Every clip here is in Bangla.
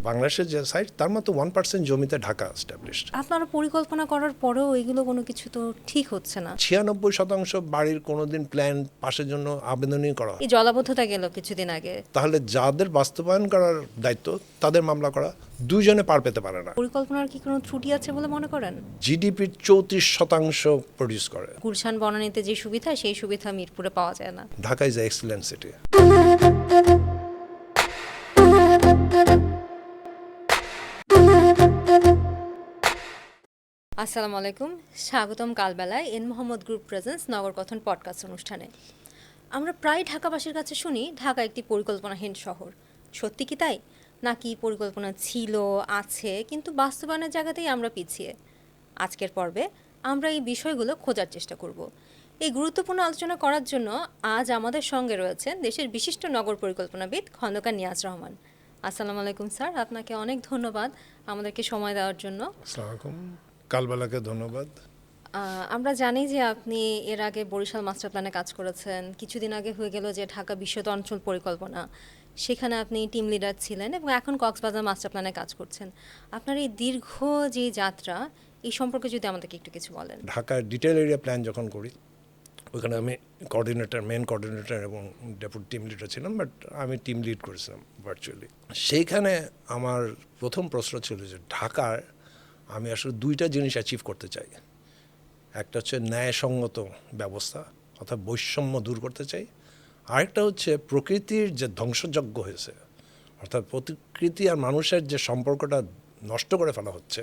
বাংলাদেশের যে সাইট তার মতো 1% জমিতে ঢাকা এস্টাবলিশড। আপনারা পরিকল্পনা করার পরেও এগুলো কোনো কিছু তো ঠিক হচ্ছে না। 96% বাড়ির কোনোদিন প্ল্যান পাশের জন্য আবেদনই করা হয়। এই জলাবদ্ধতা গেল কিছুদিন আগে। তাহলে যাদের বাস্তবায়ন করার দায়িত্ব তাদের মামলা করা, দুইজনে পার পেতে পারে না। পরিকল্পনার কি কোনো ত্রুটি আছে বলে মনে করেন? জিডিপির 34% প্রডিউস করে। গুলশান বনানীতে যে সুবিধা সেই সুবিধা মিরপুরে পাওয়া যায় না। Dhaka is excellent city. আসসালামু আলাইকুম, স্বাগতম কালবেলায় এন মোহাম্মদ গ্রুপ প্রেজেন্স নগর কথন পডকাস্ট অনুষ্ঠানে। আমরা প্রায় ঢাকাবাসীর কাছে শুনি ঢাকা একটি পরিকল্পনাহীন শহর। সত্যি কি তাই, নাকি পরিকল্পনা ছিল, আছে, কিন্তু বাস্তবায়নের জায়গাতেই আমরা পিছিয়ে? আজকের পর্বে আমরা এই বিষয়গুলো খোঁজার চেষ্টা করব। এই গুরুত্বপূর্ণ আলোচনা করার জন্য আজ আমাদের সঙ্গে রয়েছেন দেশের বিশিষ্ট নগর পরিকল্পনাবিদ খন্দকার নিয়াজ রহমান। আসসালামু আলাইকুম স্যার, আপনাকে অনেক ধন্যবাদ আমাদেরকে সময় দেওয়ার জন্য। আসসালামু আলাইকুম, কালবেলাকে ধন্যবাদ। আমরা জানি যে আপনি এর আগে বরিশাল মাস্টার প্ল্যানে কাজ করেছেন, কিছুদিন আগে হয়ে গেল যে ঢাকা বিশ্বত অঞ্চল পরিকল্পনা, সেখানে আপনি টিম লিডার ছিলেন এবং এখন কক্সবাজার মাস্টার প্ল্যানে কাজ করছেন। আপনার এই দীর্ঘ যে যাত্রা, এই সম্পর্কে যদি আমাদেরকে একটু কিছু বলেন। ঢাকার ডিটেল এরিয়া প্ল্যান যখন করি, ওখানে আমি মেন কোঅর্ডিনেটর এবং ডেপুটি টিম লিডার ছিলাম, বাট আমি টিম লিড করেছিলাম ভার্চুয়ালি। সেইখানে আমার প্রথম প্রশ্ন ছিল যে ঢাকার আমি আসলে দুইটা জিনিস অ্যাচিভ করতে চাই। একটা হচ্ছে ন্যায়সঙ্গত ব্যবস্থা, অর্থাৎ বৈষম্য দূর করতে চাই। আরেকটা হচ্ছে প্রকৃতির যে ধ্বংসযজ্ঞ হয়েছে, অর্থাৎ প্রকৃতি আর মানুষের যে সম্পর্কটা নষ্ট করে ফেলা হচ্ছে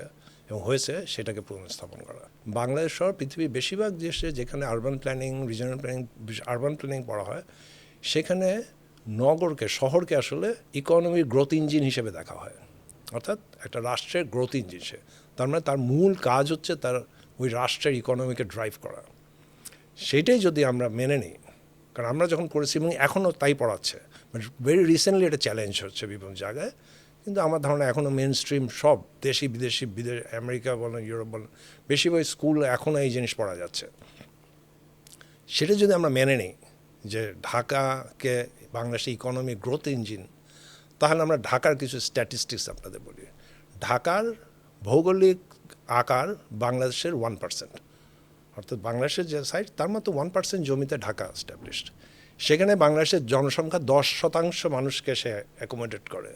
এবং হয়েছে, সেটাকে পুনঃস্থাপন করা। বাংলাদেশ সহ পৃথিবীর বেশিরভাগ দেশে যেখানে urban planning, regional planning, urban planning পড়া হয়, সেখানে নগরকে, শহরকে আসলে ইকোনমির গ্রোথ ইঞ্জিন হিসেবে দেখা হয়। অর্থাৎ একটা রাষ্ট্রের গ্রোথ ইঞ্জিন সে, তার মানে তার মূল কাজ হচ্ছে তার ওই রাষ্ট্রের ইকোনমিকে ড্রাইভ করা। সেইটাই যদি আমরা মেনে নিই, কারণ আমরা যখন করেছি এবং এখনও তাই পড়াচ্ছে, বাট ভেরি রিসেন্টলি এটা চ্যালেঞ্জ হচ্ছে বিভিন্ন জায়গায়, কিন্তু আমার ধারণা এখনও মেন স্ট্রিম সব দেশি বিদেশি আমেরিকা বলেন, ইউরোপ বলেন, বেশিরভাগ স্কুল এখনও এই জিনিস পড়া যাচ্ছে। সেটা যদি আমরা মেনে নিই যে ঢাকাকে বাংলাদেশের ইকোনমি গ্রোথ ইঞ্জিন, তাহলে আমরা ঢাকার কিছু স্ট্যাটিস্টিক্স আপনাদের বলি। ঢাকার ভৌগোলিক আকার বাংলাদেশের 1%, অর্থাৎ বাংলাদেশের যে সাইট তার মতো 1% জমিতে ঢাকা এস্টাবলিশড। সেখানে বাংলাদেশের জনসংখ্যা 10% মানুষকে সে অ্যাকোমোডেট করে,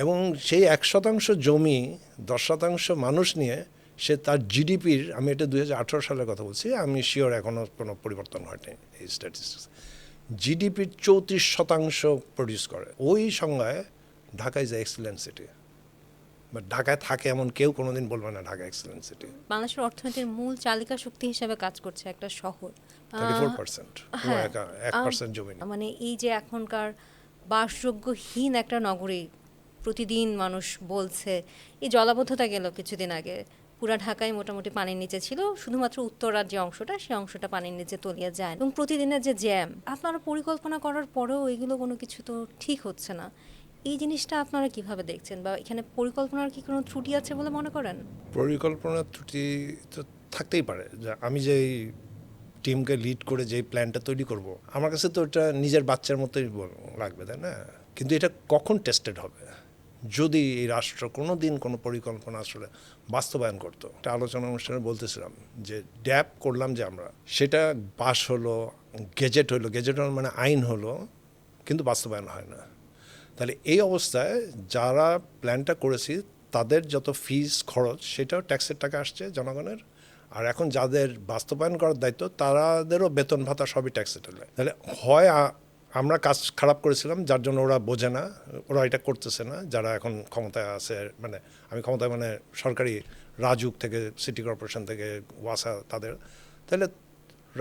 এবং সেই 1% জমি 10% মানুষ নিয়ে সে তার জিডিপির, আমি এটা 2018 সালের কথা বলছি, আমি শিওর এখনও কোনো পরিবর্তন হয়নি এই স্ট্যাটিস্টিক্স, জিডিপির 34% প্রডিউস করে। ওই সংজ্ঞায় Dhaka is excellent city. But ঢাকায় থাকে এমন কেউ কোনোদিন বলবে না ঢাকা এক্সিলেন্ট সিটি। বাংলাদেশের অর্থনীতির মূল চালিকা শক্তি হিসেবে কাজ করছে একটা শহর। 34%, হ্যাঁ, 1% জমি না। মানে এই যে এখনকার বাসযোগ্যহীন একটা নগরী, প্রতিদিন মানুষ বলছে, এই জলাবদ্ধতা গেল কিছুদিন আগে, পুরা ঢাকায় মোটামুটি পানির নিচে ছিল, শুধুমাত্র উত্তরার যে অংশটা, সেই অংশটা পানির নিচে তলিয়ে যায়, এবং প্রতিদিনের যে জ্যাম, আপনারা পরিকল্পনা করার পরেও এগুলো কোনো কিছু তো ঠিক হচ্ছে না। এই জিনিসটা আপনারা কিভাবে দেখছেন, বা এখানে পরিকল্পনার কি কোনো ত্রুটি আছে বলে মনে করেন? পরিকল্পনার ত্রুটি তো থাকতেই পারে। যে আমি যেই টিমকে লিড করে যেই প্ল্যানটা তৈরি করব, আমার কাছে তো ওটা নিজের বাচ্চার মতোই লাগবে, তাই না? কিন্তু এটা কখন টেস্টেড হবে? যদি এই রাষ্ট্র কোনো দিন কোনো পরিকল্পনা আসলে বাস্তবায়ন করতো। একটা আলোচনা অনুষ্ঠানে বলতেছিলাম যে ড্যাপ করলাম যে আমরা, সেটা পাস হলো, গেজেট হলো, গেজেট মানে আইন হলো, কিন্তু বাস্তবায়ন হয় না। তাহলে এই অবস্থায় যারা প্ল্যানটা করেছি তাদের যত ফিস খরচ, সেটাও ট্যাক্সের টাকা আসছে জনগণের, আর এখন যাদের বাস্তবায়ন করার দায়িত্ব তাদেরও বেতন ভাতা সবই ট্যাক্সে চলে। তাহলে হয় আমরা কাজ খারাপ করেছিলাম যার জন্য ওরা বোঝে না, ওরা এটা করতেছে না, যারা এখন ক্ষমতায় আছে, মানে আমি ক্ষমতায় মানে সরকারি রাজুক থেকে সিটি কর্পোরেশন থেকে ওয়াসা তাদের, তাহলে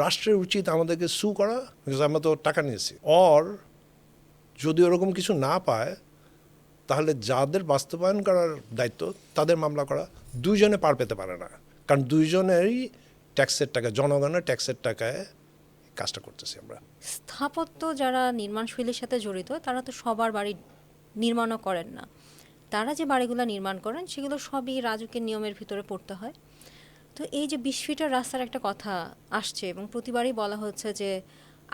রাষ্ট্রের উচিত আমাদেরকে সু করা, বিকজ আমরা তো টাকা নিয়েছি। অর যদি ওরকম কিছু না পায়, তাহলে যাদের বাস্তবায়ন করার দায়িত্ব তাদের মামলা করা। দুইজনে পার পেতে পারে না, কারণ দুইজনেরই ট্যাক্সের টাকা, জনগণের ট্যাক্সের টাকায় কাজটা করতেছি আমরা। স্থাপত্য যারা নির্মাণশৈলীর সাথে জড়িত, তারা তো সবার বাড়ি নির্মাণও করেন না। তারা যে বাড়িগুলো নির্মাণ করেন সেগুলো সবই রাজুকের নিয়মের ভিতরে পড়তে হয়। তো এই যে 20 ফিটের রাস্তার একটা কথা আসছে, এবং প্রতিবারই বলা হচ্ছে যে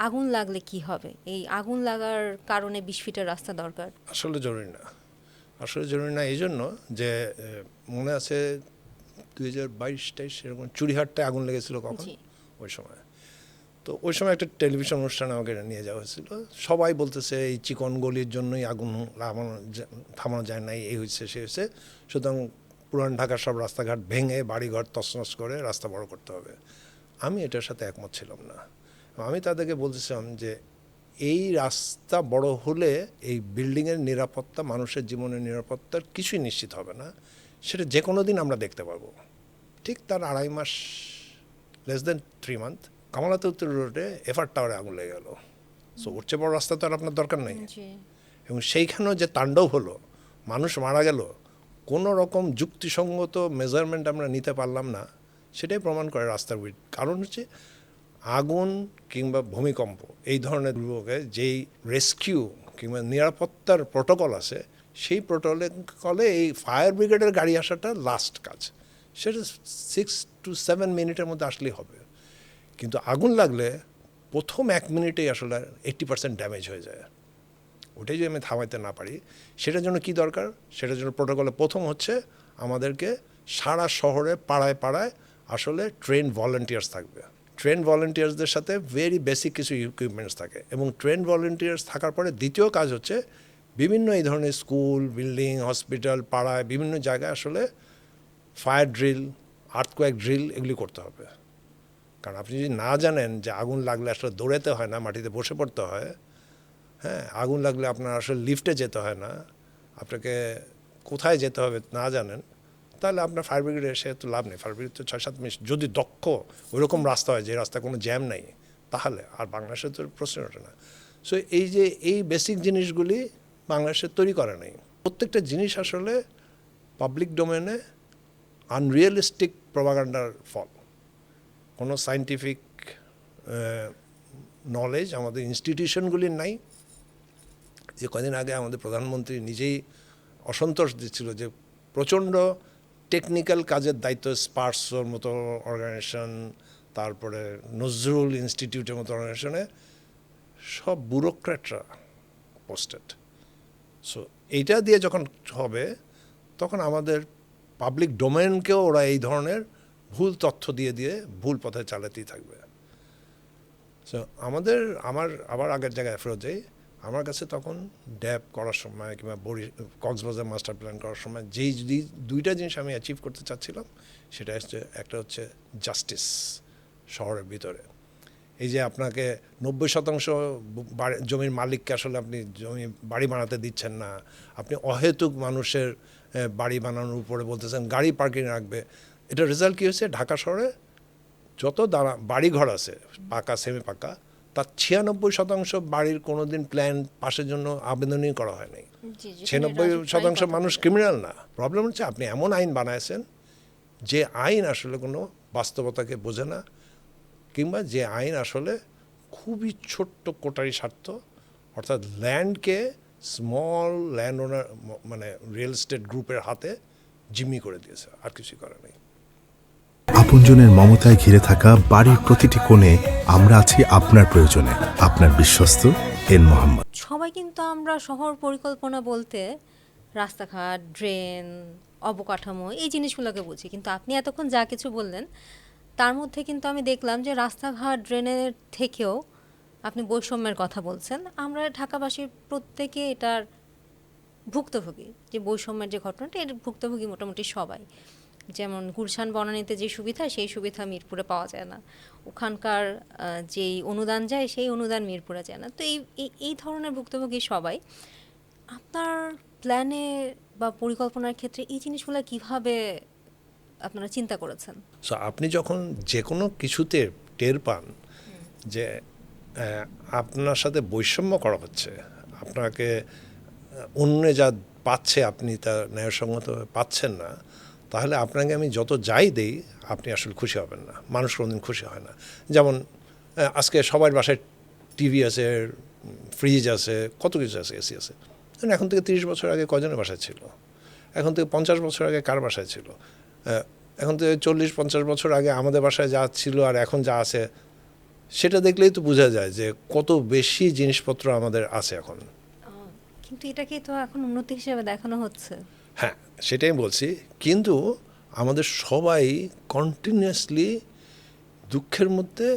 আগুন লাগলে কি হবে, এই আগুন লাগার কারণে 20 ফিটের রাস্তা দরকার। আসলে জরুরি না। আসলে জরুরি না এই জন্য যে মনে আছে 2022-23 এরকম চুড়িহাটটায় আগুন লেগেছিল কখন, জি। ওই সময়। তো ওই সময় একটা টেলিভিশন অনুষ্ঠানে আমাকে নিয়ে যাওয়া হয়েছিল। সবাই বলতেছে এই চিকন গলির জন্যই আগুন থামানো যায় নাই, এই হয়েছে সে হয়েছে, সুতরাং পুরান ঢাকার সব রাস্তাঘাট ভেঙে বাড়িঘর তছনছ করে রাস্তা বড় করতে হবে। আমি এটার সাথে একমত ছিলাম না। আমি তাদেরকে বলতেছিলাম যে এই রাস্তা বড় হলে এই বিল্ডিংয়ের নিরাপত্তা, মানুষের জীবনের নিরাপত্তার কিছুই নিশ্চিত হবে না, সেটা যে কোনো দিন আমরা দেখতে পারবো। ঠিক তার 2.5 মাস, লেস দেন 3 মান্থ, কামালাতে উত্তর রোডে এফআর টাওয়ারে আগুন লেগে গেল। সো ওর চেয়ে বড় রাস্তা তো আর আপনার দরকার নেই। জি। এবং সেইখানেও যে তাণ্ডব হলো, মানুষ মারা গেল, কোনো রকম যুক্তিসঙ্গত মেজারমেন্ট আমরা নিতে পারলাম না, সেটাই প্রমাণ করে রাস্তার উইড। কারণ হচ্ছে আগুন কিংবা ভূমিকম্প এই ধরনের দুর্যোগে যেই রেস্কিউ কিংবা নিরাপত্তার প্রোটোকল আছে, সেই প্রোটোকলে এই ফায়ার ব্রিগেডের গাড়ি আসাটা লাস্ট কাজ, সেটা 6 to 7 মিনিটের মধ্যে আসলেই হবে। কিন্তু আগুন লাগলে প্রথম 1 মিনিটেই আসলে 80% ড্যামেজ হয়ে যায়। ওটাই যদি আমি থামাইতে না পারি, সেটার জন্য কি দরকার? সেটার জন্য প্রোটোকলে প্রথম হচ্ছে আমাদেরকে সারা শহরে পাড়ায় পাড়ায় আসলে ট্রেন ভলেন্টিয়ার্স থাকবে। ট্রেন ভলেন্টিয়ার্সদের সাথে ভেরি বেসিক কিছু ইকুইপমেন্টস থাকে, এবং ট্রেন ভলেন্টিয়ার্স থাকার পরে দ্বিতীয় কাজ হচ্ছে বিভিন্ন এই ধরনের স্কুল, বিল্ডিং, হসপিটাল, পাড়ায় বিভিন্ন জায়গায় আসলে ফায়ার ড্রিল, আর্থকোয়েক ড্রিল এগুলি করতে হবে। কারণ আপনি যদি না জানেন যে আগুন লাগলে আসলে দৌড়াতে হয় না, মাটিতে বসে পড়তে হয়, হ্যাঁ, আগুন লাগলে আপনার আসলে লিফটে যেতে হয় না, আপনাকে কোথায় যেতে হবে না জানেন, তাহলে আপনার ফায়ার ব্রিগেডে এসে তো লাভ নেই। ফায়ার ব্রিগেড তো 6-7 মিনিট, যদি দক্ষ ওইরকম রাস্তা হয় যে রাস্তায় কোনো জ্যাম নেই, তাহলে আর বাংলাদেশে তো প্রশ্ন ওঠে না। সো এই যে এই বেসিক জিনিসগুলি বাংলাদেশে তৈরি করা নেই। প্রত্যেকটা জিনিস আসলে পাবলিক ডোমেনে আনরিয়েলিস্টিক প্রপাগান্ডার ফল। কোনো সায়েন্টিফিক নলেজ আমাদের ইনস্টিটিউশনগুলির নাই। যে কদিন আগে আমাদের প্রধানমন্ত্রী নিজেই অসন্তোষ দিচ্ছিল যে প্রচণ্ড টেকনিক্যাল কাজের দায়িত্ব স্পার্সোর মতো অর্গানাইজেশন, তারপরে নজরুল ইনস্টিটিউটের মতো অর্গানাইজেশনে সব ব্যুরোক্র্যাটরা পোস্টেড। সো এইটা দিয়ে যখন হবে, তখন আমাদের পাবলিক ডোমেনকেও ওরা এই ধরনের ভুল তথ্য দিয়ে দিয়ে ভুল পথে চালাতেই থাকবে। সো আমার আবার আগের জায়গায় ফেরত যাই। আমার কাছে তখন ড্যাব করার সময় কিংবা কক্সবাজার মাস্টার প্ল্যান করার সময় যেই দুইটা জিনিস আমি অ্যাচিভ করতে চাচ্ছিলাম, সেটা হচ্ছে একটা হচ্ছে জাস্টিস শহরের ভিতরে। এই যে আপনাকে 90% জমির মালিককে আসলে আপনি বাড়ি বানাতে দিচ্ছেন না, আপনি অহেতুক মানুষের বাড়ি বানানোর উপরে বলতেছেন গাড়ি পার্কিং রাখবে, এটা রেজাল্ট কী হয়েছে? ঢাকা শহরে যত বাড়িঘর আছে পাকা সেমি পাকা, তার 96% বাড়ির কোনো দিন প্ল্যান পাশের জন্য আবেদনই করা হয় নাই। 96% মানুষ ক্রিমিনাল না। প্রবলেম হচ্ছে আপনি এমন আইন বানাইছেন যে আইন আসলে কোনো বাস্তবতাকে বোঝে না, কিংবা যে আইন আসলে খুবই ছোট্ট কোটারি স্বার্থ, অর্থাৎ ল্যান্ডকে স্মল ল্যান্ড ওনার মানে রিয়েল এস্টেট গ্রুপের হাতে জিম্মি করে দিয়েছে, আর কিছুই করে নেই। আপনজনের মমতায় ঘিরে থাকা বাড়ির প্রতিটি কোণে আমরা আছি আপনার প্রয়োজনে। আপনার বিশ্বস্ত এন মোহাম্মদ। সবাই কিন্তু আমরা শহর পরিকল্পনা বলতে রাস্তাঘাট, ড্রেন, অবকাঠামো এই জিনিসগুলোকে বুঝি, কিন্তু আপনি এতক্ষণ যা কিছু বললেন তার মধ্যে কিন্তু আমি দেখলাম যে রাস্তাঘাট, ড্রেনের থেকেও আপনি বৈষম্যের কথা বলছেন। আমরা ঢাকাবাসীর প্রত্যেকে এটার ভুক্তভোগী, যে বৈষম্যের যে ঘটনাটা, এর ভুক্তভোগী মোটামুটি সবাই। যেমন গুলশান বনানীতে যে সুবিধা, সেই সুবিধা মিরপুরে পাওয়া যায় না। ওখানকার যেই অনুদান যায়, সেই অনুদান মিরপুরে যায় না। তো এই ধরনের ভুক্তভোগী সবাই। আপনার প্ল্যানে বা পরিকল্পনার ক্ষেত্রে এই জিনিসগুলো কিভাবে আপনারা চিন্তা করেছেন? সো আপনি যখন যে কোনো কিছুতে টের পান যে আপনার সাথে বৈষম্য করা হচ্ছে, আপনাকে অন্য যা পাচ্ছে আপনি তা ন্যায়সঙ্গতভাবে পাচ্ছেন না, তাহলে আপনাকে আমি যত যাই দেই আপনি আসলে খুশি হবেন না। মানুষ কোনোদিন খুশি হয় না। যেমন আজকে সবার বাসায় টিভি আছে, ফ্রিজ আছে, কত কিছু আছে, এসি আছে। এখন থেকে 30 বছর আগে কজনের বাসায় ছিল? এখন থেকে 50 বছর আগে কার বাসায় ছিল? এখন থেকে 40-50 বছর আগে আমাদের বাসায় যা ছিল আর এখন যা আছে, সেটা দেখলেই তো বোঝা যায় যে কত বেশি জিনিসপত্র আমাদের আছে এখন। কিন্তু এটাকে তো এখন উন্নতি হিসেবে দেখানো হচ্ছে। হ্যাঁ, সেটাই বলছি, কিন্তু আমাদের সবাই কন্টিনিউয়াসলি দুঃখের মধ্যে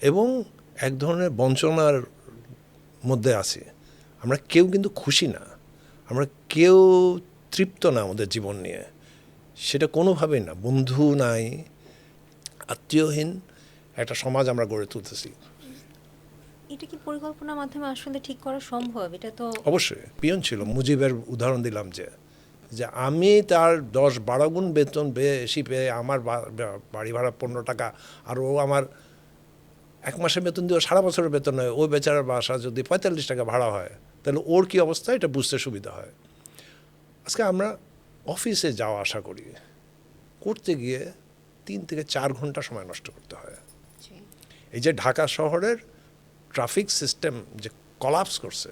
এবং এক ধরনের বঞ্চনার মধ্যে আছি। আমরা কেউ কিন্তু খুশি না, আমরা কেউ তৃপ্ত না আমাদের জীবন নিয়ে, সেটা কোনোভাবেই না। বন্ধু নাই, আত্মীয়হীন একটা সমাজ আমরা গড়ে তুলতেছি। এটা কি পরিকল্পনার মাধ্যমে আসলে ঠিক করা সম্ভব? এটা তো অবশ্যই পিয়ন ছিল, মুজিবের উদাহরণ দিলাম যে যে আমি তার 10-12 গুণ বেতন বেশি পেয়ে আমার বাড়ি ভাড়া 15 টাকা, আর ও আমার এক মাসের বেতন দিয়ে সারা বছরের বেতন হয়, ওই বেচারার বাসা যদি 45 টাকা ভাড়া হয়, তাহলে ওর কি অবস্থা এটা বুঝতে সুবিধা হয়। আজকে আমরা অফিসে যাওয়া আসা করি, করতে গিয়ে 3 থেকে 4 ঘন্টা সময় নষ্ট করতে হয়। এই যে ঢাকা শহরের ট্রাফিক সিস্টেম যে কলাপস করছে,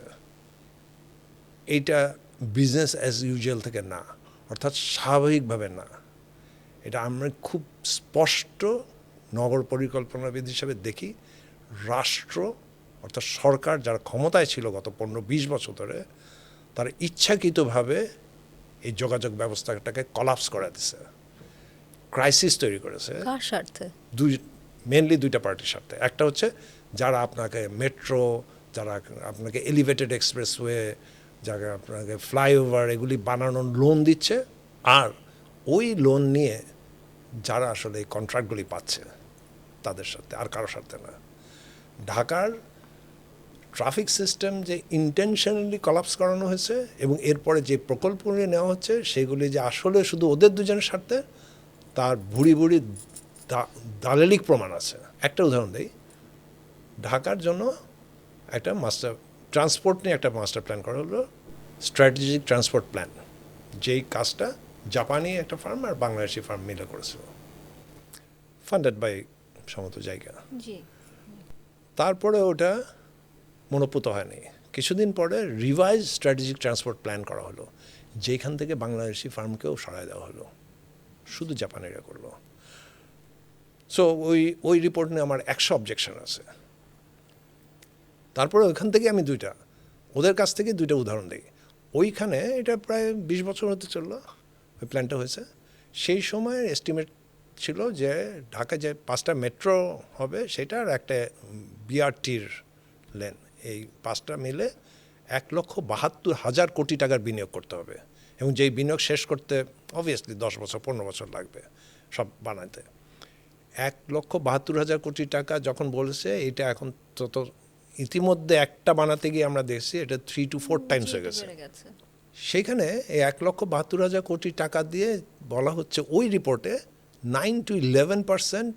এইটা বিজনেস অ্যাজ ইউজুয়াল থেকে না, অর্থাৎ স্বাভাবিকভাবে না। এটা আমরা খুব স্পষ্ট নগর পরিকল্পনাবিদ হিসেবে দেখি। রাষ্ট্র অর্থাৎ সরকার যারা ক্ষমতায় ছিল গত 15-20 বছর ধরে, তারা ইচ্ছাকৃতভাবে এই যোগাযোগ ব্যবস্থাটাকে কলাপস করে দিছে, ক্রাইসিস তৈরি করেছে। কার স্বার্থে? মেনলি দুইটা পার্টির সাথে। একটা হচ্ছে যারা আপনাকে মেট্রো, যারা আপনাকে এলিভেটেড এক্সপ্রেসওয়ে, যারা আপনাকে ফ্লাইওভার এগুলি বানানোর লোন দিচ্ছে, আর ওই লোন নিয়ে যারা আসলে এই কন্ট্রাক্টগুলি পাচ্ছে তাদের সাথে, আর কারোর সাথে না। ঢাকার ট্রাফিক সিস্টেম যে ইন্টেনশনালি কলাপস করানো হয়েছে এবং এরপরে যে প্রকল্পগুলি নেওয়া হচ্ছে সেগুলি যে আসলে শুধু ওদের দুজনের স্বার্থে, তার ভুড়ি ভুড়ি দালালিক প্রমাণ আছে। একটা উদাহরণ দিই, ঢাকার জন্য একটা ট্রান্সপোর্ট নিয়ে একটা মাস্টার প্ল্যান করা হলো, স্ট্র্যাটেজিক ট্রান্সপোর্ট প্ল্যান, যেই কাজটা জাপানি একটা ফার্ম আর বাংলাদেশি ফার্ম মিলে করেছিল, ফান্ডেড বাই সমস্ত জায়গা। জি। তারপরে ওটা মনোপুত হয়নি। কিছুদিন পরে রিভাইজ স্ট্র্যাটেজিক ট্রান্সপোর্ট প্ল্যান করা হলো, যেখান থেকে বাংলাদেশি ফার্মকেও সরায় দেওয়া হলো, শুধু জাপানিরা করলো। সো ওই রিপোর্ট নিয়ে আমার 100 অবজেকশন আছে। তারপরে ওইখান থেকে আমি ওদের কাছ থেকে 2টা উদাহরণ দিই। ওইখানে এটা প্রায় 20 বছর হতে চললো ওই প্ল্যানটা হয়েছে। সেই সময়ের এস্টিমেট ছিল যে ঢাকায় যে 5টা মেট্রো হবে সেটার একটা বিআরটির লেন, এই 5টা মিলে 1,72,000 কোটি টাকার বিনিয়োগ করতে হবে, এবং যেই বিনিয়োগ শেষ করতে অবভিয়াসলি 10 বছর 15 বছর লাগবে সব বানাতে। 1,72,000 কোটি টাকা যখন বলেছে, এটা এখন তত ইতিমধ্যে একটা বানাতে গিয়ে আমরা দেখছি এটা 3 to 4 টাইমস হয়ে গেছে। সেইখানে এই 1,72,000 কোটি টাকা দিয়ে বলা হচ্ছে ওই রিপোর্টে 9 to 11%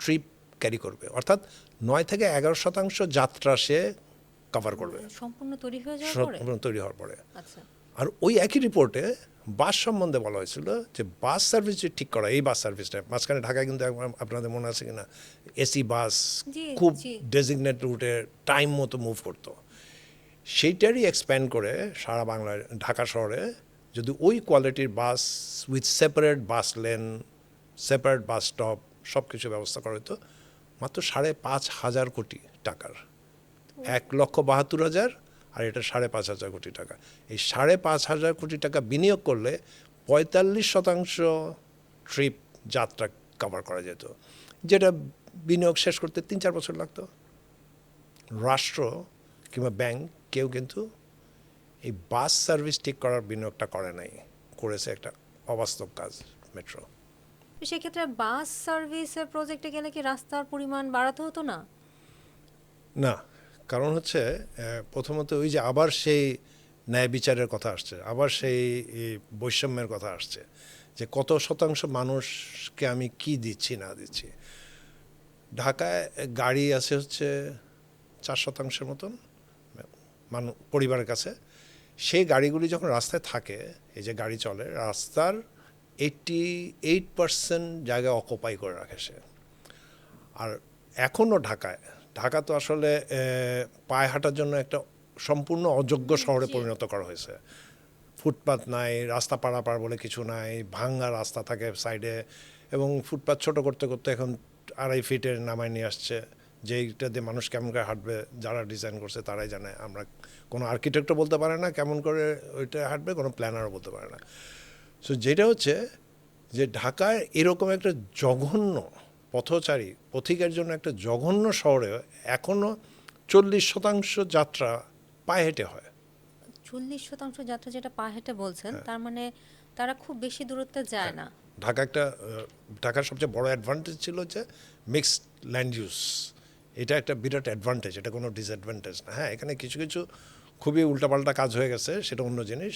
ট্রিপ ক্যারি করবে, অর্থাৎ 9 থেকে 11% যাত্রা সে কভার করবে সম্পূর্ণ তৈরি হওয়ার পরে। আচ্ছা। আর ওই একই রিপোর্টে বাস সম্বন্ধে বলা হয়েছিল যে বাস সার্ভিস যে ঠিক করা, এই বাস সার্ভিসটা মাঝখানে ঢাকায় কিন্তু আপনাদের মনে আছে কিনা, এসি বাস খুব ডেজিগনেট রুটে টাইম মতো মুভ করতো, সেইটারই এক্সপ্যান্ড করে সারা বাংলার ঢাকা শহরে যদি ওই কোয়ালিটির bus with separate bus lane, separate bus stop সব কিছু ব্যবস্থা করা হতো, মাত্র 5,500 কোটি টাকার, 1,72,000 আর এটা 5,500 কোটি টাকা। এই 5,500 কোটি টাকা বিনিয়োগ করলে 45% ট্রিপ যাত্রা কভার করা যেত, যেটা বিনিয়োগ শেষ করতে 3-4 বছর লাগতো। রাষ্ট্র কিংবা ব্যাংক কেউ কিন্তু এই বাস সার্ভিস ঠিক করার বিনিয়োগটা করে নাই, করেছে একটা অবাস্তব কাজ মেট্রো। সেক্ষেত্রে বাস সার্ভিসের প্রজেক্টে গেলে কি রাস্তার পরিমাণ বাড়াতে হতো না? না, কারণ হচ্ছে প্রথমত ওই যে আবার সেই ন্যায় বিচারের কথা আসছে, আবার সেই বৈষম্যের কথা আসছে, যে কত শতাংশ মানুষকে আমি কি দিচ্ছি না দিচ্ছি। ঢাকায় গাড়ি আছে হচ্ছে 4% মতন পরিবারের কাছে, সেই গাড়িগুলি যখন রাস্তায় থাকে, এই যে গাড়ি চলে, রাস্তার 88% জায়গা অকুপাই করে রাখে সে। আর এখনও ঢাকা তো আসলে পায়ে হাঁটার জন্য একটা সম্পূর্ণ অযোগ্য শহরে পরিণত করা হয়েছে। ফুটপাত নাই, রাস্তা পারাপার বলে কিছু নাই, ভাঙা রাস্তা থাকে সাইডে, এবং ফুটপাত ছোট করতে করতে এখন 2.5 ফিটের নামায় নিয়ে আসছে, যে এইটা দিয়ে মানুষ কেমন করে হাঁটবে, যারা ডিজাইন করছে তারাই জানে। আমরা কোনো আর্কিটেক্টও বলতে পারে না কেমন করে ওইটা হাঁটবে, কোনো প্ল্যানারও বলতে পারে না। সো যেটা হচ্ছে যে ঢাকায় এরকম একটা জঘন্য পথচারী পথিকের জন্য একটা জঘন্য শহরে এখনও 40% যাত্রা পায়ে হেঁটে হয়। 40% যাত্রা যেটা পা হেঁটে বলছেন, তার মানে তারা খুব বেশি দূরত্বে যায় না। ঢাকার সবচেয়ে বড় অ্যাডভান্টেজ ছিল যে মিক্সড ল্যান্ড ইউজ। এটা একটা বিরাট অ্যাডভান্টেজ, এটা কোনো ডিসঅ্যাডভান্টেজ না। হ্যাঁ, এখানে কিছু কিছু খুবই উল্টাপাল্টা কাজ হয়ে গেছে, সেটা অন্য জিনিস।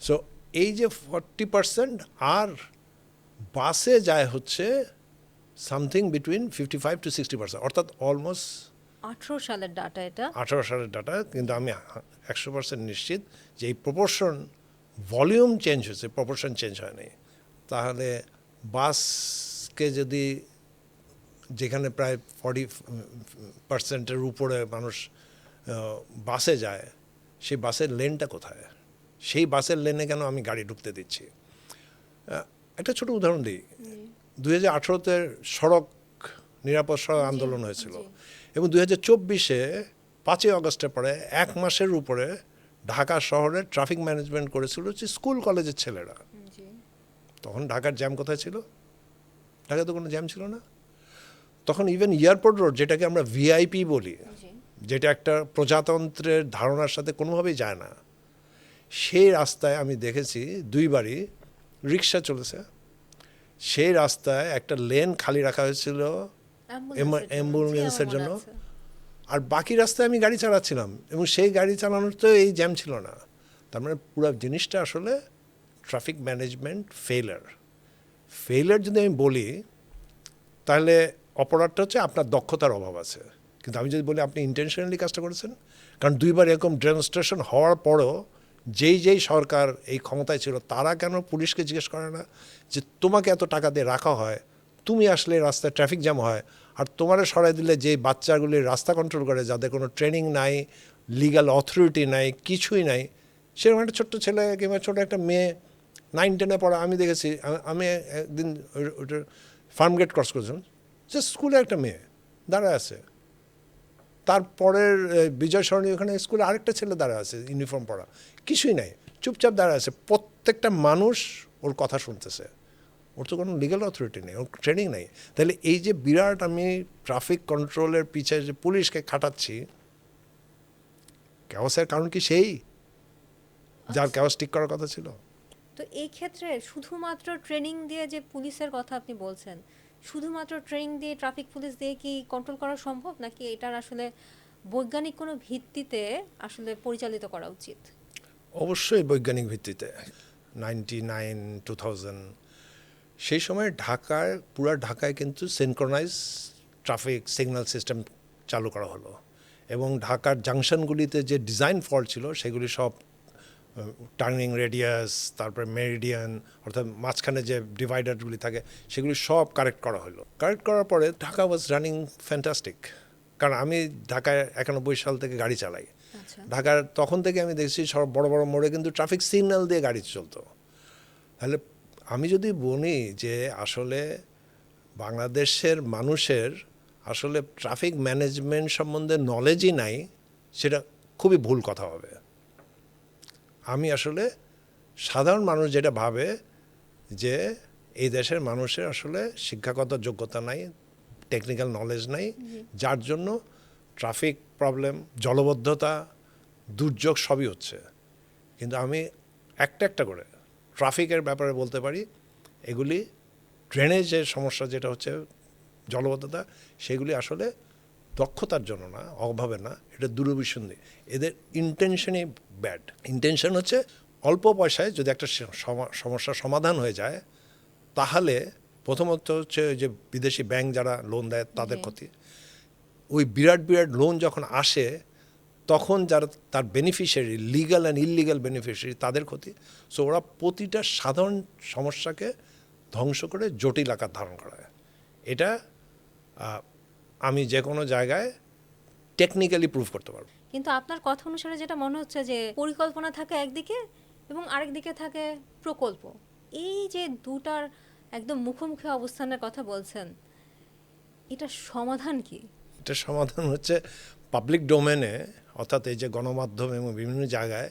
সো এই যে 40% আর বাসে যায় হচ্ছে সামথিং বিটুইন 55 to 60%, অর্থাৎ অলমোস্ট 18 সালের ডাটা এটা। 18 সালের ডাটা, কিন্তু আমি 100% নিশ্চিত যে এই প্রপোর্শন ভলিউম চেঞ্জ হয়েছে, প্রপোর্শন চেঞ্জ হয়নি। তাহলে বাসকে যদি, যেখানে প্রায় 40%-এর উপরে মানুষ বাসে যায়, সেই বাসের লেনটা কোথায়? সেই বাসের লেনে কেন আমি গাড়ি ঢুকতে দিচ্ছি? একটা ছোট উদাহরণ দিই। 2018-তে সড়ক নিরাপদ সড়ক আন্দোলন হয়েছিল, এবং 2024-এ 5ই আগস্টের পরে 1 মাসের উপরে ঢাকা শহরে ট্রাফিক ম্যানেজমেন্ট করেছিল হচ্ছে স্কুল কলেজের ছেলেরা। তখন ঢাকার জ্যাম কোথায় ছিল? ঢাকায় তো কোনো জ্যাম ছিল না। তখন ইভেন এয়ারপোর্ট রোড, যেটাকে আমরা ভিআইপি বলি, যেটা একটা প্রজাতন্ত্রের ধারণার সাথে কোনোভাবেই যায় না, সেই রাস্তায় আমি দেখেছি 2বারই রিক্সা চলেছে। সেই রাস্তায় একটা লেন খালি রাখা হয়েছিল অ্যাম্বুলেন্সের জন্য, আর বাকি রাস্তায় আমি গাড়ি চালাচ্ছিলাম, এবং সেই গাড়ি চালানোর তো এই জ্যাম ছিল না। তার মানে পুরো জিনিসটা আসলে ট্রাফিক ম্যানেজমেন্ট ফেইলার যদি আমি বলি, তাহলে অপরাধটা হচ্ছে আপনার দক্ষতার অভাব আছে। কিন্তু আমি যদি বলি আপনি ইন্টেনশনালি কাজটা করেছেন, কারণ 2বার এরকম ডেমনস্ট্রেশন হওয়ার পরও যেই সরকার এই ক্ষমতায় ছিল, তারা কেন পুলিশকে জিজ্ঞেস করে না যে তোমাকে এত টাকা দিয়ে রাখা হয়, তুমি আসলে রাস্তায় ট্রাফিক জ্যাম হয়, আর তোমারে সরাই দিলে যে বাচ্চাগুলি রাস্তা কন্ট্রোল করে, যাদের কোনো ট্রেনিং নাই, লিগ্যাল অথরিটি নাই, কিছুই নাই, সেরকম একটা ছোট্ট ছেলে কিংবা ছোটো একটা মেয়ে 9-10-এ পড়া আমি দেখেছি। আমি একদিন ওইটা ফার্ম গেট ক্রস করেছিলাম, যে স্কুলে একটা মেয়ে দাঁড়ায় আছে, তারপরের বিজয় সরণি ওখানে স্কুলে আরেকটা ছেলে দাঁড়ায় আছে ইউনিফর্ম পরা, কিছুই নাই, চুপচাপ দাঁড়ায় আছে। প্রত্যেকটা মানুষ ওর কথা শুনতেছে, ওর তো কোনো লিগ্যাল অথরিটি নেই, ওর ট্রেনিং নেই। তাহলে এই যে বিরাট আমি ট্রাফিক কন্ট্রোলের পিছিয়ে যে পুলিশকে খাটাচ্ছি, ক্যাওসের কারণ কি সেই যার ক্যাওস ঠিক করার কথা ছিল? তো এই ক্ষেত্রে শুধুমাত্র ট্রেনিং দিয়ে, যে পুলিশের কথা আপনি বলছেন, শুধুমাত্র ট্রেনিং দিয়ে, ট্রাফিক পুলিশ দিয়ে কি কন্ট্রোল করা সম্ভব, নাকি এটার আসলে বৈজ্ঞানিক কোনো ভিত্তিতে আসলে পরিচালিত করা উচিত? অবশ্যই বৈজ্ঞানিক ভিত্তিতে। 99-2000 সেই সময় পুরা ঢাকায় কিন্তু সিনক্রোনাইজ ট্রাফিক সিগন্যাল সিস্টেম চালু করা হলো, এবং ঢাকার জাংশনগুলিতে যে ডিজাইন ফল্ট ছিল সেগুলি সব টার্নিং রেডিয়াস, তারপরে মেরিডিয়ান, অর্থাৎ মাঝখানে যে ডিভাইডারগুলি থাকে, সেগুলি সব কারেক্ট করা হলো। কারেক্ট করার পরে ঢাকা ওয়াজ রানিং ফ্যান্টাস্টিক। কারণ আমি ঢাকায় 91 সাল থেকে গাড়ি চালাই। ঢাকার তখন থেকে আমি দেখছি সব বড় বড় মোড়ে কিন্তু ট্রাফিক সিগন্যাল দিয়ে গাড়ি চলতো। তাহলে আমি যদি বলি যে আসলে বাংলাদেশের মানুষের আসলে ট্রাফিক ম্যানেজমেন্ট সম্বন্ধে নলেজই নাই, সেটা খুবই ভুল কথা হবে। আমি আসলে সাধারণ মানুষ যেটা ভাবে যে এই দেশের মানুষের আসলে শিক্ষাগত যোগ্যতা নাই, টেকনিক্যাল নলেজ নাই, যার জন্য ট্রাফিক প্রবলেম, জলবদ্ধতা, দুর্যোগ সবই হচ্ছে। কিন্তু আমি একটা করে ট্রাফিকের ব্যাপারে বলতে পারি, এগুলি ড্রেনেজের সমস্যা যেটা হচ্ছে জলবদ্ধতা, সেগুলি আসলে দক্ষতার জন্য না, অভাবে না, এটা দূরভিসন্ধি। এদের ইন্টেনশনই ব্যাড। ইন্টেনশন হচ্ছে অল্প পয়সায় যদি একটা সমস্যার সমাধান হয়ে যায়, তাহলে প্রথমত হচ্ছে যে বিদেশি ব্যাংক যারা লোন দেয় তাদের ক্ষতি, ওই বিরাট লোন যখন আসে তখন যারা তার beneficiary, legal and illegal beneficiary, তাদের ক্ষতি। সো ওরা প্রতিটা সাধারণ সমস্যাকে ধ্বংস করে জটিল আকার ধারণ করায়। এটা আমি যে কোনো জায়গায় টেকনিক্যালি প্রুভ করতে পারবো। কিন্তু আপনার কথা অনুসারে যেটা মনে হচ্ছে যে পরিকল্পনা থাকে একদিকে এবং আরেক দিকে থাকে প্রকল্প, এই যে দুটার একদম মুখোমুখি অবস্থানের কথা বলছেন, এটা সমাধান কি? এটার সমাধান হচ্ছে পাবলিক ডোমেনে, অর্থাৎ এই যে গণমাধ্যম এবং বিভিন্ন জায়গায়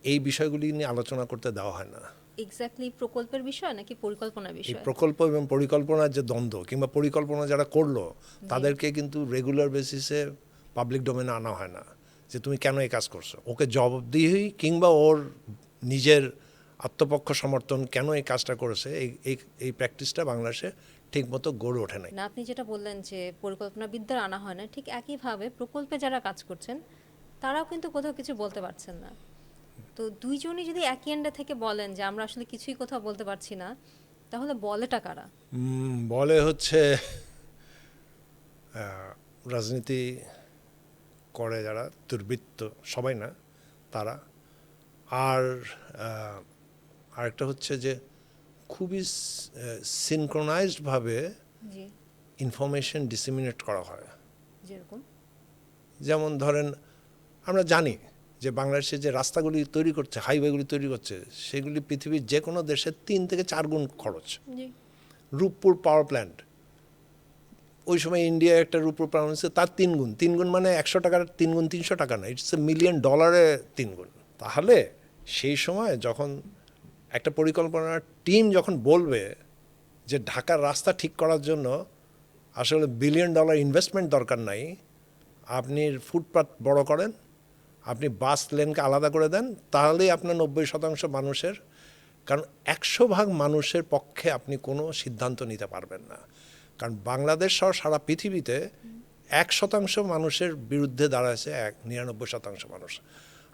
এই বিষয়গুলি নিয়ে আলোচনা করতে দেওয়া হয় না। এক্স্যাক্টলি প্রকল্পের বিষয় নাকি পরিকল্পনার এই বিষয়? প্রকল্প এবং পরিকল্পনার যে দ্বন্দ্ব, কিংবা পরিকল্পনা যারা করলো তাদেরকে কিন্তু রেগুলার বেসিসে পাবলিক ডোমেনে আনা হয় না, যে তুমি কেন এই কাজ করছো। ওকে জবাবদিহি কিংবা ওর নিজের আত্মপক্ষ সমর্থন কেন এই কাজটা করেছে, এই প্র্যাকটিসটা বাংলাদেশে ঠিকমতো গড়ে ওঠে নাই। না, আপনি যেটা বললেন যে পরিকল্পনাবিদদের আনা হয় না, ঠিক একইভাবে প্রকল্পে যারা কাজ করছেন তারাও কিন্তু কোথাও কিছু বলতে পারছেন না। তো দুইজনই যদি একই এন্ডে থেকে বলেন যে আমরা আসলে কিছুই কোথাও বলতে পারছি না, তাহলে বলেটা কারা? বলে হচ্ছে রাজনীতি করে যারা দুর্বৃত্ত, সবাই না, তারা। আর আরেকটা হচ্ছে যে খুবই সিনক্রোনাইজডভাবে জি, ইনফরমেশন ডিসিমিনেট করা হয়। যেরকম যেমন ধরেন, আমরা জানি যে বাংলাদেশে যে রাস্তাগুলি তৈরি করছে, হাইওয়েগুলি তৈরি করছে, সেগুলি পৃথিবীর যে কোনো দেশের 3 থেকে 4 গুণ খরচ। জি, রূপপুর পাওয়ার প্ল্যান্ট, ওই সময় ইন্ডিয়া একটা রূপপুর প্ল্যান্ট হচ্ছে তার 3 গুণ। 3 গুণ মানে 100 টাকার 3 গুণ 300 টাকা না, ইটস $1 মিলিয়ন 3 গুণ। তাহলে সেই সময় যখন একটা পরিকল্পনার টিম যখন বলবে যে ঢাকার রাস্তা ঠিক করার জন্য আসলে $1 বিলিয়ন ইনভেস্টমেন্ট দরকার নাই, আপনি ফুটপাথ বড় করেন, আপনি বাস লেনকে আলাদা করে দেন, তাহলেই আপনার 90% মানুষের, কারণ 100 ভাগ মানুষের পক্ষে আপনি কোনো সিদ্ধান্ত নিতে পারবেন না। কারণ বাংলাদেশ সহ সারা পৃথিবীতে 1% মানুষের বিরুদ্ধে দাঁড়াচ্ছে 99% মানুষ।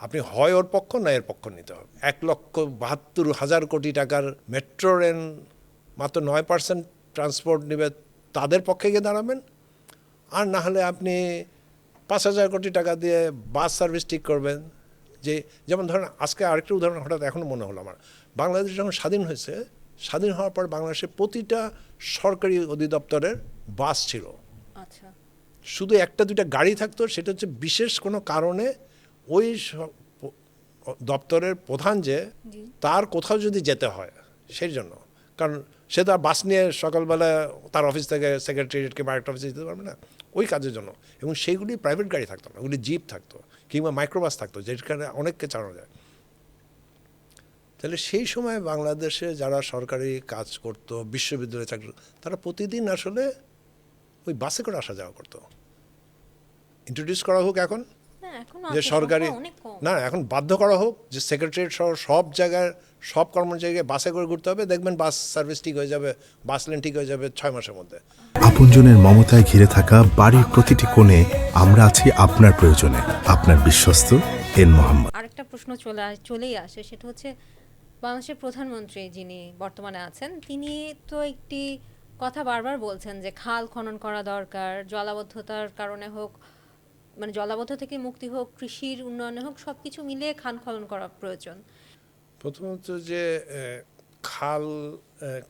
আপনি হয় ওর পক্ষ না এর পক্ষ নিতে হবে। 1,72,000 কোটি টাকার মেট্রো রেল মাত্র 9% ট্রান্সপোর্ট নেবে, তাদের পক্ষে গিয়ে দাঁড়াবেন। আর না হলে আপনি 5,000 কোটি টাকা দিয়ে বাস সার্ভিস ঠিক করবেন। যে যেমন ধরেন, আজকে আরেকটা উদাহরণ হঠাৎ এখন মনে হলো আমার, বাংলাদেশ যখন স্বাধীন হয়েছে, স্বাধীন হওয়ার পর বাংলাদেশের প্রতিটা সরকারি অধিদপ্তরের বাস ছিল। আচ্ছা, শুধু একটা দুইটা গাড়ি থাকতো, সেটা হচ্ছে বিশেষ কোনো কারণে ওই দপ্তরের প্রধান যে জি, তার কোথাও যদি যেতে হয় সেই জন্য, কারণ সে তো আর বাস নিয়ে সকালবেলা তার অফিস থেকে সেক্রেটারিয়েটকে বা একটা অফিসে যেতে পারবে না, ওই কাজের জন্য। এবং সেইগুলি প্রাইভেট গাড়ি থাকতো না, ওগুলি জিপ থাকতো কিংবা মাইক্রোবাস থাকতো, যেখানে অনেককে চালানো যায়। তাহলে সেই সময় বাংলাদেশে যারা সরকারি কাজ করতো, বিশ্ববিদ্যালয়ে চাকরি, তারা প্রতিদিন আসলে ওই বাসে করে আসা যাওয়া করতো। ইন্ট্রোডিউস করা হোক এখন না এখনো যে আছে, সরকারি, সংখ্যা অনেক কম। না এখন বাধ্য করা হোক যে সেক্রেটারিয়েট সহ সব জায়গায় সব কর্মচারীকে বাসে করে ঘুরতে হবে, দেখবেন বাস সার্ভিস ঠিক হয়ে যাবে, বাস লেন ঠিক হয়ে যাবে 6 মাসের মধ্যে। আপনজনের মমতায় ঘিরে থাকা বাড়ির প্রতিটি কোণে আমরা আছি আপনার প্রয়োজনে। আপনার বিশ্বস্ত এন মোহাম্মদ। আরেকটা প্রশ্ন চলেই আসে, সেটা হচ্ছে বাংলাদেশের প্রধানমন্ত্রী যিনি বর্তমানে আছেন, তিনি তো একটি কথা বারবার বলছেন যে খাল খনন করা দরকার, জলাবদ্ধতার কারণে হোক, মানে জলাবদ্ধ থেকে মুক্তি হোক, কৃষির উন্নয়নে হোক, সব কিছু মিলিয়ে খাল খনন করা প্রয়োজন। প্রথমত যে খাল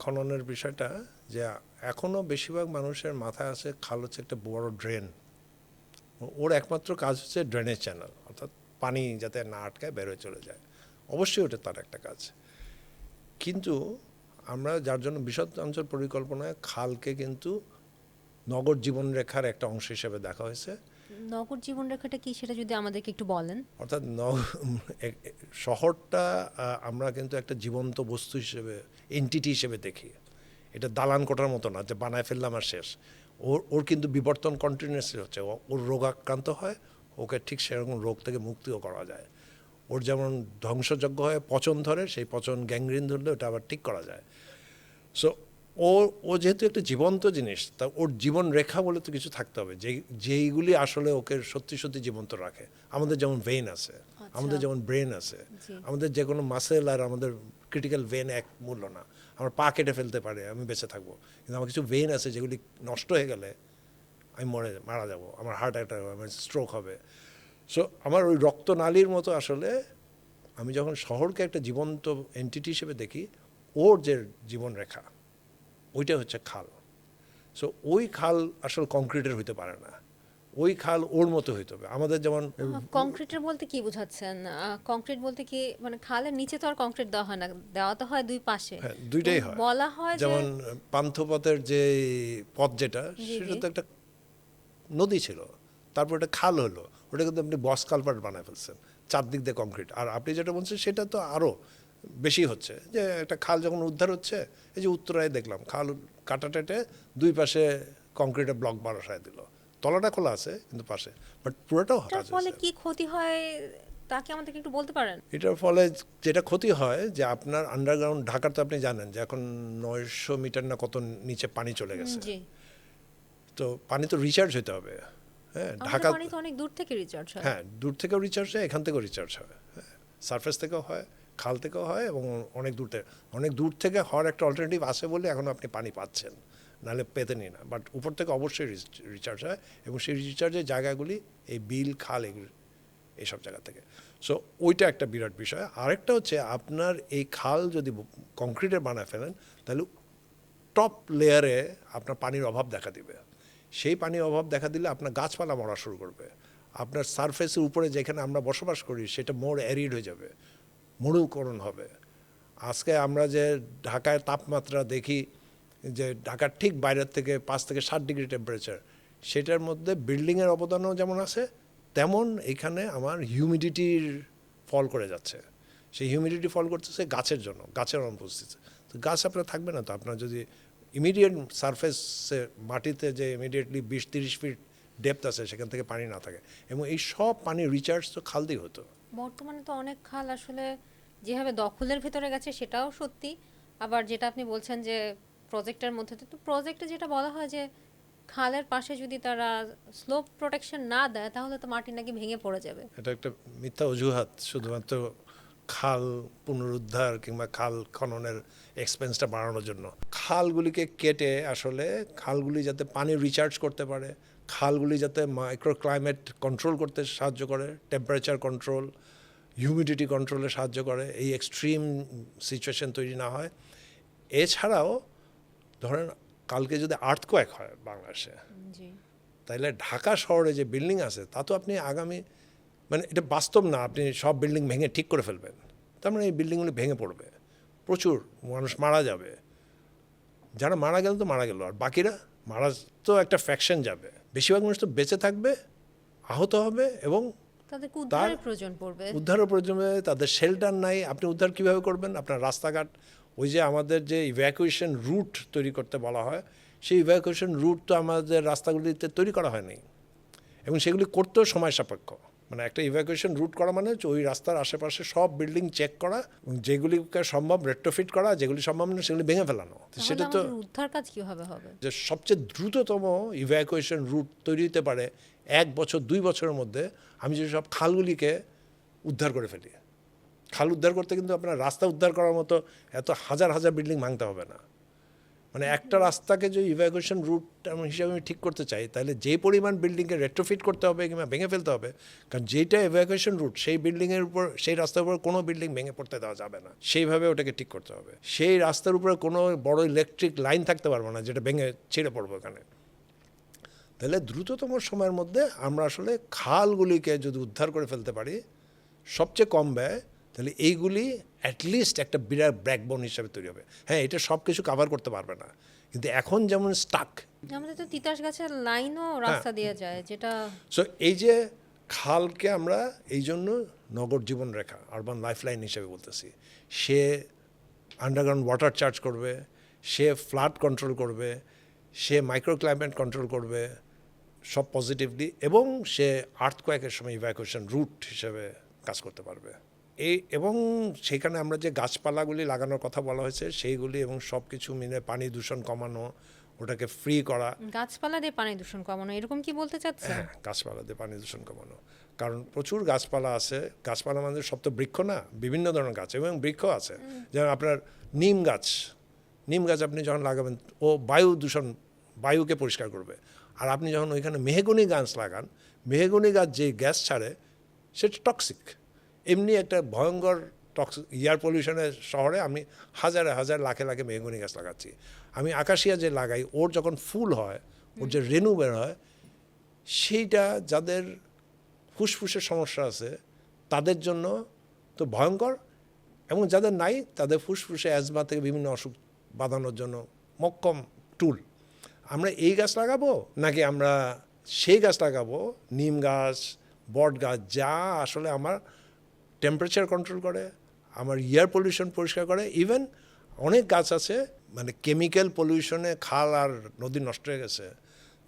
খননের বিষয়টা, যে এখনও বেশিরভাগ মানুষের মাথায় আছে খাল হচ্ছে একটা বড় ড্রেন, ওর একমাত্র কাজ হচ্ছে ড্রেনেজ চ্যানেল, অর্থাৎ পানি যাতে না আটকায় বেরোয় চলে যায়। অবশ্যই ওটা তার একটা কাজ, কিন্তু আমরা যার জন্য বিশদ অঞ্চল পরিকল্পনায় খালকে কিন্তু নগর জীবনরেখার একটা অংশ হিসেবে দেখা হয়েছে। নগর জীবনরেখাটা কি সেটা যদি আমাদেরকে একটু বলেন। অর্থাৎ শহরটা আমরা কিন্তু একটা জীবন্ত বস্তু হিসেবে, এন্টিটি হিসেবে দেখি। এটা দালান কোঠার মতো না যে বানায় ফেললাম আর শেষ। ওর কিন্তু বিবর্তন কন্টিনিউয়াসলি হচ্ছে। ওর রোগাক্রান্ত হয়, ওকে ঠিক সেরকম রোগ থেকে মুক্তিও করা যায়। ওর যেমন ধ্বংসযজ্ঞ হয়, পচন ধরে, সেই পচন গ্যাংগ্রিন ধরলে ওটা আবার ঠিক করা যায়। সো ও যেহেতু একটা জীবন্ত জিনিস, তা ওর জীবন রেখা বলে তো কিছু থাকতে হবে, যেইগুলি আসলে ওকে সত্যি সত্যি জীবন্ত রাখে। আমাদের যেমন ভেইন আছে, আমাদের যেমন ব্রেন আছে, জি। আমাদের যে কোনো মাসেল আর আমাদের ক্রিটিক্যাল ভেইন এক মূল্য না। আমার পা কেটে ফেলতে পারে, আমি বেঁচে থাকবো, কিন্তু আমার কিছু ভেইন আছে যেগুলি নষ্ট হয়ে গেলে আমি মারা যাব, আমার হার্ট অ্যাটাক হবে, আমার স্ট্রোক হবে। সো আমার ওই রক্তনালীর মতো আসলে আমি যখন শহরকে একটা জীবন্ত এন্টিটি হিসেবে দেখি, ওর যে জীবন রেখা ওইটা হচ্ছে খাল। সো ওই খাল আসলে কংক্রিটের হইতে পারে না, ওই খাল ওর মতো হইতে হবে। আমাদের যেমন কংক্রিটের বলতে কি বোঝাচ্ছেন? কংক্রিট বলতে কি, মানে খালের নিচে তো আর কংক্রিট দেওয়া হয় না, দেওয়া তো হয় দুই পাশে। হ্যাঁ, দুইটাই হয়। বলা হয় যে যেমন পান্থপথের যে পথ যেটা, জি, সেটা জি। তো একটা নদী ছিল, তারপর এটা খাল হলো, ওটা কিন্তু আপনি বক্স কালভার্ট বানায় ফেলছেন চারদিক দিয়ে কংক্রিট। আর আপনি যেটা বলছেন সেটা তো আরও বেশি হচ্ছে, যে একটা খাল যখন উদ্ধার হচ্ছে, এই যে উত্তরায় দেখলাম খাল কাটা টেটে দুই পাশে কংক্রিটের ব্লক বসায় দিল, তলাটা খোলা আছে কিন্তু পাশে, বাট পুরোটাও এটার কাজ ফলে হয়েছে। কি ক্ষতি হয় তা কি আমাদেরকে একটু বলতে পারেন? এটার ফলে যেটা ক্ষতি হয় যে আপনার আন্ডারগ্রাউন্ড, ঢাকার তো আপনি জানেন যে এখন 900 মিটার না কত নিচে পানি চলে গেছে, জি, তো পানি তো রিচার্জ হতে হবে। হ্যাঁ, আমাদের ঢাকা, পানি তো অনেক দূর থেকে রিচার্জ হয়। হ্যাঁ দূর থেকেও রিচার্জ হয়, এখান থেকেও রিচার্জ হয়, হ্যাঁ সারফেস থেকেও হয়, খাল থেকেও হয়, এবং অনেক দূর থেকে হওয়ার একটা অল্টারনেটিভ আছে বলে এখন আপনি পানি পাচ্ছেন, নাহলে পেতেনই না। বাট উপর থেকে অবশ্যই রিচার্জ হয়, এবং সেই রিচার্জের জায়গাগুলি এই বিল, খাল, এইসব জায়গা থেকে। সো ওইটা একটা বিরাট বিষয়। আরেকটা হচ্ছে আপনার এই খাল যদি কংক্রিটের বানায় ফেলেন, তাহলে টপ লেয়ারে আপনার পানির অভাব দেখা দিবে। সেই পানির অভাব দেখা দিলে আপনার গাছপালা মরা শুরু করবে। আপনার সারফেসের উপরে যেখানে আমরা বসবাস করি সেটা মোর অ্যারিড হয়ে যাবে, মরুকরণ হবে। আজকে আমরা যে ঢাকায় তাপমাত্রা দেখি, যে ঢাকার ঠিক বাইরের থেকে 5 থেকে 7 ডিগ্রি টেম্পারেচার, সেটার মধ্যে বিল্ডিংয়ের অবদানও যেমন আছে, তেমন এখানে আমার হিউমিডিটির ফল করে যাচ্ছে। সেই হিউমিডিটি ফল করতেছে গাছের জন্য, গাছের অনুপস্থিতি। তো গাছ আপনার থাকবে না, তো আপনার যদি ইমিডিয়েট সারফেসে মাটিতে যে ইমিডিয়েটলি 20-30 ফিট ডেপথ আছে সেখান থেকে পানি না থাকে, এবং এই সব পানি রিচার্জ তো খাল দিয়ে হতো। বর্তমানে তো অনেক খাল আসলে যেভাবে দখলের ভেতরে গেছে সেটাও সত্যি, আবার যেটা আপনি বলছেন যে প্রজেক্টের মধ্যে, তো প্রজেক্টে যেটা বলা হয় যে খালের পাশে যদি তারা স্লোপ প্রোটেকশন না দেয় তাহলে তো মাটি নাকি ভেঙে পড়ে যাবে। এটা একটা মিথ্যা অজুহাত, শুধুমাত্র খাল পুনরুদ্ধার কিংবা খাল খননের এক্সপেন্সটা বাড়ানোর জন্য। খালগুলিকে কেটে আসলে খালগুলি যাতে পানি রিচার্জ করতে পারে, খালগুলি যাতে মাইক্রো ক্লাইমেট কন্ট্রোল করতে সাহায্য করে, টেম্পারেচার কন্ট্রোল, হিউমিডিটি কন্ট্রোলে সাহায্য করে, এই এক্সট্রিম সিচুয়েশন তৈরি না হয়। এছাড়াও ধরেন কালকে যদি আর্থকোয়েক হয় বাংলাদেশে, জি, তাইলে ঢাকা শহরে যে বিল্ডিং আছে তা তো আপনি আগামী, মানে এটা বাস্তব না আপনি সব বিল্ডিং ভেঙে ঠিক করে ফেলবেন, তার মানে এই বিল্ডিংগুলি ভেঙে পড়বে, প্রচুর মানুষ মারা যাবে। যারা মারা গেল তো মারা গেল, আর বাকিরা মারা তো একটা ফ্যাকশন যাবে, বেশিরভাগ মানুষ তো বেঁচে থাকবে, আহত হবে, এবং তাদেরকে উদ্ধারের প্রয়োজন পড়বে। উদ্ধারও প্রয়োজন হবে। তাদের শেল্টার নাই, আপনি উদ্ধার কীভাবে করবেন? আপনার রাস্তাঘাট, ওই যে আমাদের যে ইভ্যাকুয়েশন রুট তৈরি করতে বলা হয়, সেই ইভ্যাকুয়েশন রুট তো আমাদের রাস্তাগুলিতে তৈরি করা হয়নি, এবং সেগুলি করতেও সময় সাপেক্ষ। মানে একটা ইভ্যাকুয়েশন রুট করা মানে হচ্ছে ওই রাস্তার আশেপাশে সব বিল্ডিং চেক করা, যেগুলিকে সম্ভব রেট্রোফিট করা, যেগুলি সম্ভব না সেগুলি ভেঙে ফেলানো। তাহলে সেটা তো আমাদের উদ্ধার কাজ কিভাবে হবে? যে সবচেয়ে দ্রুততম ইভ্যাকুয়েশন রুট তৈরি হতে পারে 1 বছর 2 বছরের মধ্যে, আমি যে সব খালগুলিকে উদ্ধার করে ফেলি। খাল উদ্ধার করতে কিন্তু আপনার রাস্তা উদ্ধার করার মতো এত হাজার হাজার বিল্ডিং ভাঙতে হবে না। মানে একটা রাস্তাকে যদি ইভ্যাকুয়েশন রুট হিসাবে আমি ঠিক করতে চাই, তাহলে যে পরিমাণ বিল্ডিংকে রেট্রোফিট করতে হবে কিংবা ভেঙে ফেলতে হবে, কারণ যেটা ইভ্যাকুয়েশন রুট সেই বিল্ডিংয়ের উপর, সেই রাস্তার উপর কোনো বিল্ডিং ভেঙে পড়তে দেওয়া যাবে না, সেইভাবে ওটাকে ঠিক করতে হবে। সেই রাস্তার উপরে কোনো বড় ইলেকট্রিক লাইন থাকতে পারবে না যেটা ভেঙে ছিঁড়ে পড়বে ওখানে। তাহলে দ্রুততম সময়ের মধ্যে আমরা আসলে খালগুলিকে যদি উদ্ধার করে ফেলতে পারি সবচেয়ে কম ব্যয়, তাহলে এইগুলি অ্যাটলিস্ট একটা বিরাট ব্যাকবোন হিসাবে তৈরি হবে। হ্যাঁ, এটা সব কিছু কাভার করতে পারবে না, কিন্তু এখন যেমন স্টাক। আমাদের তো তিতাস গাছের লাইনও রাস্তা দিয়ে যায়, যেটা সো এই যে খালকে আমরা এই জন্য নগর জীবনরেখা, আরবান লাইফলাইন হিসেবে বলতেছি। সে আন্ডারগ্রাউন্ড ওয়াটার চার্জ করবে, সে ফ্লাড কন্ট্রোল করবে, সে মাইক্রো ক্লাইমেট কন্ট্রোল করবে, সব পজিটিভলি, এবং সে আর্থকোয়েকের সময় ইভ্যাকুয়েশন রুট হিসেবে কাজ করতে পারবে। এবং সেখানে আমরা যে গাছপালাগুলি লাগানোর কথা বলা হয়েছে সেইগুলি, এবং সব কিছু মিলে পানি দূষণ কমানো, ওটাকে ফ্রি করা। গাছপালা দিয়ে পানি দূষণ কমানো, এরকম কি বলতে চাচ্ছেন? হ্যাঁ, গাছপালা দিয়ে পানি দূষণ কমানো, কারণ প্রচুর গাছপালা আছে। গাছপালা আমাদের সব তো বৃক্ষ না, বিভিন্ন ধরনের গাছ এবং বৃক্ষ আছে। যেমন আপনার নিম গাছ আপনি যখন লাগাবেন ও বায়ুকে পরিষ্কার করবে। আর আপনি যখন ওইখানে মেহগনি গাছ লাগান, মেহগনি গাছ যে গ্যাস ছাড়ে সেটা টক্সিক। এমনি একটা ভয়ঙ্কর এয়ার পলিউশনের শহরে আমি হাজার লাখে মেহগনি গাছ লাগাচ্ছি। আমি আকাশিয়া যে লাগাই, ওর যখন ফুল হয়, ওর যে রেণু বের হয়, সেইটা যাদের ফুসফুসের সমস্যা আছে তাদের জন্য তো ভয়ঙ্কর, এবং যাদের নাই তাদের ফুসফুসে অ্যাজমা থেকে বিভিন্ন অসুখ বাঁধানোর জন্য মক্কম টুল। আমরা এই গাছ লাগাবো নাকি আমরা সেই গাছ লাগাবো, নিম গাছ, বট গাছ, যা আসলে আমার টেম্পারেচার কন্ট্রোল করে, আমার এয়ার পলিউশন পরিষ্কার করে। ইভেন অনেক গাছ আছে মানে কেমিক্যাল পলিউশনে খাল আর নদী নষ্ট হয়ে গেছে,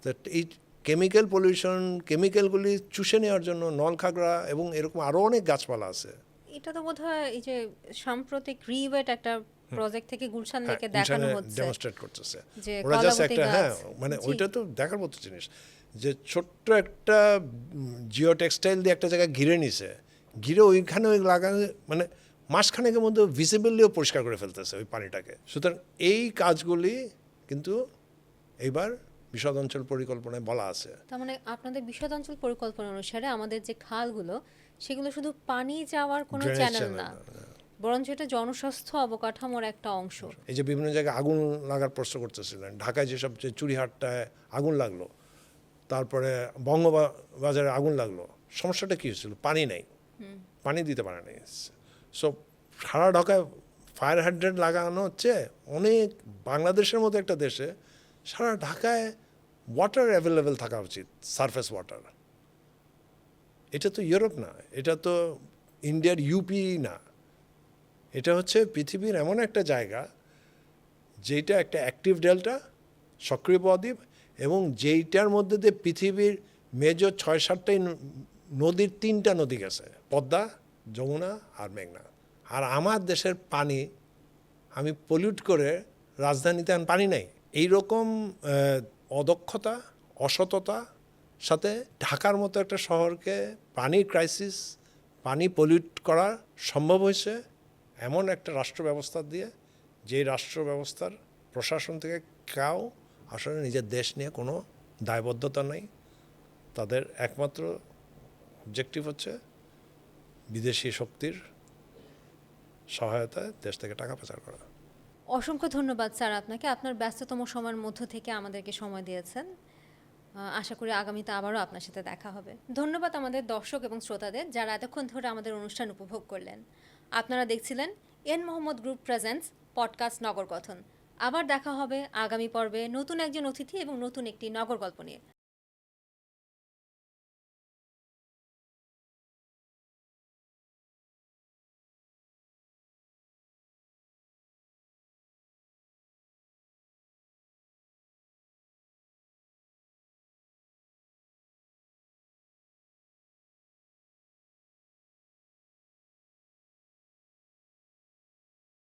তো এই কেমিক্যাল পলিউশন, কেমিক্যালগুলি চুষে নেওয়ার জন্য নলখাগড়া এবং এরকম আরও অনেক গাছপালা আছে। এটা তো বোধহয় এই যে সাম্প্রতিক রিওয়েট একটা প্রজেক্ট থেকে গুলশান লেকে দেখানো হচ্ছে, ডেমনস্ট্রেট করতেছে যে ওরা, জাস্ট কলাবতী একটা, হ্যাঁ গাছ। মানে জি। ওইটা তো দেখার মতো জিনিস, যে ছোট্ট একটা জিও টেক্সটাইল দিয়ে একটা জায়গায় ঘিরে নিছে, ঘিরে ওইখানে ওই লাগানো মানে মাসখানেকের মধ্যে ভিজিবলিও পরিষ্কার করে ফেলতেছে ওই পানিটাকে। সুতরাং এই কাজগুলি কিন্তু এইবার বিশদ অঞ্চল পরিকল্পনায় বলা আছে। তার মানে আপনাদের বিশদ অঞ্চল পরিকল্পনা অনুসারে আমাদের যে খালগুলো সেগুলো শুধু পানি যাওয়ার কোনো Drainage চ্যানেল channel না, না। বরঞ্চ এটা জনস্বাস্থ্য অবকাঠামোর একটা অংশ। এই যে বিভিন্ন জায়গায় আগুন লাগার প্রশ্ন করতেছিলেন, ঢাকায় যেসব যে চুরিহাটটায় আগুন লাগলো, তারপরে বঙ্গবাজারে আগুন লাগলো, সমস্যাটা কী হয়েছিল? পানি নেই, পানি দিতে পারে নাই। সো সারা ঢাকায় ফায়ার হাইড্রেন্ট লাগানো হচ্ছে অনেক, বাংলাদেশের মতো একটা দেশে সারা ঢাকায় ওয়াটার অ্যাভেলেবেল থাকা উচিত, সারফেস ওয়াটার। এটা তো ইউরোপ না, এটা তো ইন্ডিয়ার ইউপি না, এটা হচ্ছে পৃথিবীর এমন একটা জায়গা যেটা একটা অ্যাক্টিভ ডেল্টা, সক্রিয় বদ্বীপ, এবং যেইটার মধ্যে দিয়ে পৃথিবীর মেজর 6-7টাই নদীর 3টা নদী গেছে, পদ্মা, যমুনা আর মেঘনা। আর আমার দেশের পানি আমি পলিউট করে রাজধানীতে আর পানি নেই। এইরকম অদক্ষতা, অসততা সাথে ঢাকার মতো একটা শহরকে পানির ক্রাইসিস, পানি পলিউট করা সম্ভব হয়েছে এমন একটা রাষ্ট্র ব্যবস্থা দিয়ে, যেই রাষ্ট্র ব্যবস্থার প্রশাসন থেকে কেউ আসলে নিজের দেশ নিয়ে কোনো দায়বদ্ধতা নেই। তাদের একমাত্র অবজেক্টিভ হচ্ছে বিদেশি শক্তির সহায়তায় দেশ থেকে টাকা পাচার করা। অসংখ্য ধন্যবাদ স্যার আপনাকে, আপনার ব্যস্ততম সময়ের মধ্য থেকে আমাদেরকে সময় দিয়েছেন। আশা করি আগামীতে আবারও আপনার সাথে দেখা হবে। ধন্যবাদ আমাদের দর্শক এবং শ্রোতাদের যারা এতক্ষণ ধরে আমাদের অনুষ্ঠান উপভোগ করলেন। আপনারা দেখছিলেন N Mohammad group presents podcast Nagar Kathan. আবার দেখা হবে আগামী পর্বে নতুন একজন অতিথি এবং নতুন একটি নগর গল্প নিয়ে।